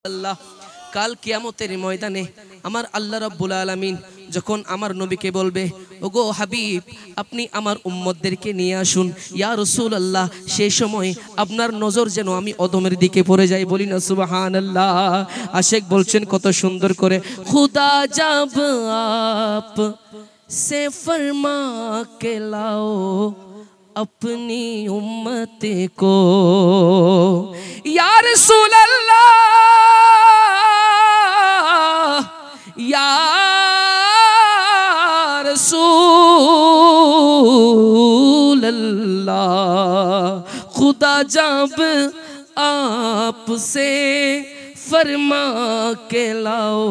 আল্লাহ কাল কিয়ামতের ময়দানে আমার আল্লাহ রাব্বুল আলামিন যখন আমার নবীকে বলবে, ওগো হাবিব আপনি আমার উম্মতদেরকে নিয়ে আসুন ইয়া রাসূলুল্লাহ, সেই সময় আপনার নজর যেন আমি অদমের দিকে পড়ে যাই। বলি না সুবহানাল্লাহ। আশিক বলছেন কত সুন্দর করে, খুদা জব আপ से फरमा के लाओ अपनी उम्मत को या रसूल अल्लाह या रसूल अल्लाह, खुदा जब आपसे फरमा के लाओ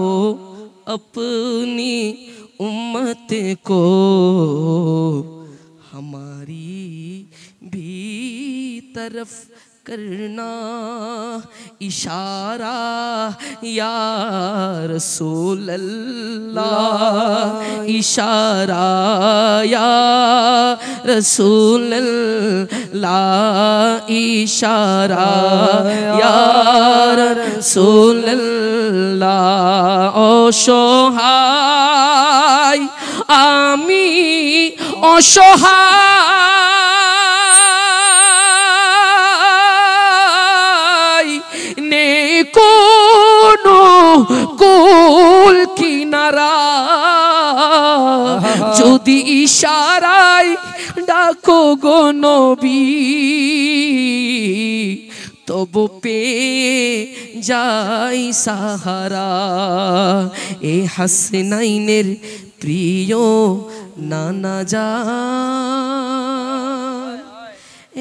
अपनी उम्मत को, हमारी भी तरफ करना इशारा या रसूल अल्लाह, इशारा या रसूल अल्लाह, इशारा या रसूल अल्लाह। ओ सोहाय आमी অসহায় নে কোনো কুল কিনারা, যদি ইশারায় ডাকো গো নবী তবু পে যাই সাহারা। এ হাসনাইনের প্রিয় নানা যান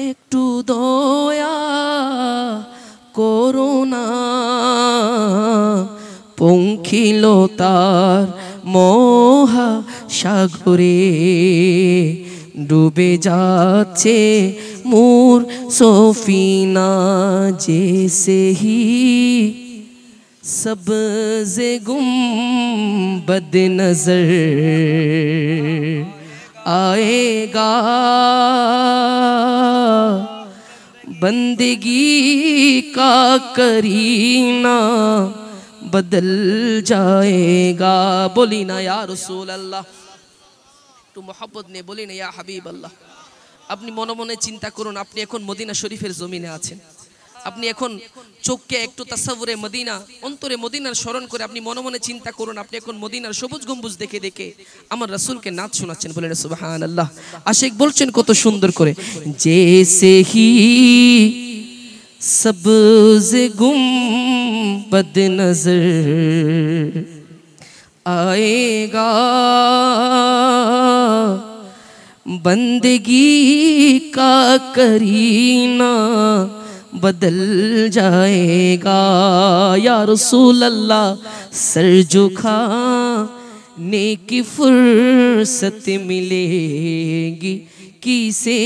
একটু দয়া করুণা, পঙ্খিলতার মহা সাগরে ডুবে যাচ্ছে মোর সফিনা, জেসে হি सबज़ गुम्बद नजर आएगा, बंदगी का करीना बदल जाएगा। बोली ना या रसूल अल्लाह, तो मोहब्बत ने बोली ना या हबीब अल्लाह। अपनी মনে মনে চিন্তা করুন, আপনি এখন মদিনা শরীফের জমিনে আছেন, আপনি এখন চোখকে একটু তাসাউরে মদিনা, অন্তরে মদিনার স্মরণ করে আপনি মনে মনে চিন্তা করুন, আপনি এখন মদিনার সবুজ গম্বুজ দেখে দেখে আমার রাসূলকে নাচ শোনাচ্ছেন। বলেন সুবহানাল্লাহ। আশিক বলছেন কত সুন্দর করে, জেসে হি সবজ গুম্বদ নজর आएगा, बंदगी का करीना बदल जाएगा या रसूल अल्लाह। सर झुकाने की फुर्सत मिलेगी किसे,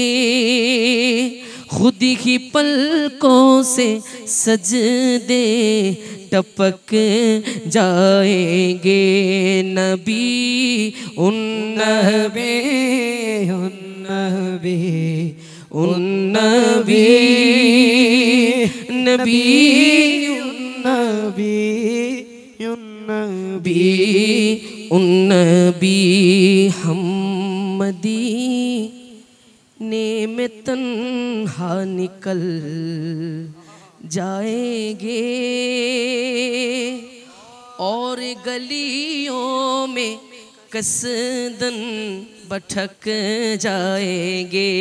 खुद ही पलकों से सजदे टपक जाएंगे, नबी उन नबी उन नबी उन नबी नबी नबी नबी उन नबी हम मदीने में तन्हा निकल जाएंगे और गलियों में कसदन भटक जाएंगे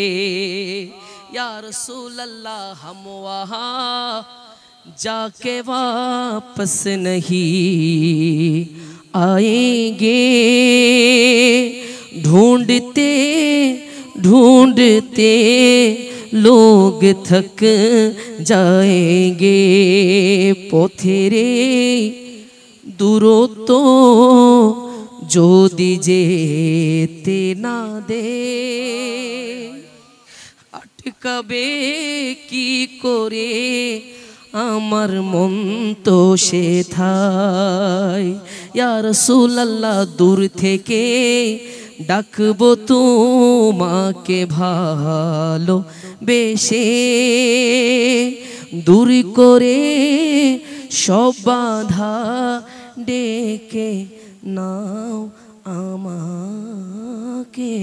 या रसूल अल्लाह। हम वहाँ जाके वापस नहीं आएंगे, ढूंढते ढूंढते लोग थक जाएंगे, পথেরে দূরত্ব যদি যেতে না দে, আটকাবে কি করে আমার মন তো সেথায়। ইয়া রাসূলুল্লাহ দূর থেকে ডাকবো তোমাকে ভালো বেশে দূর করে সব বাধা ডেকে নাও আমাকে।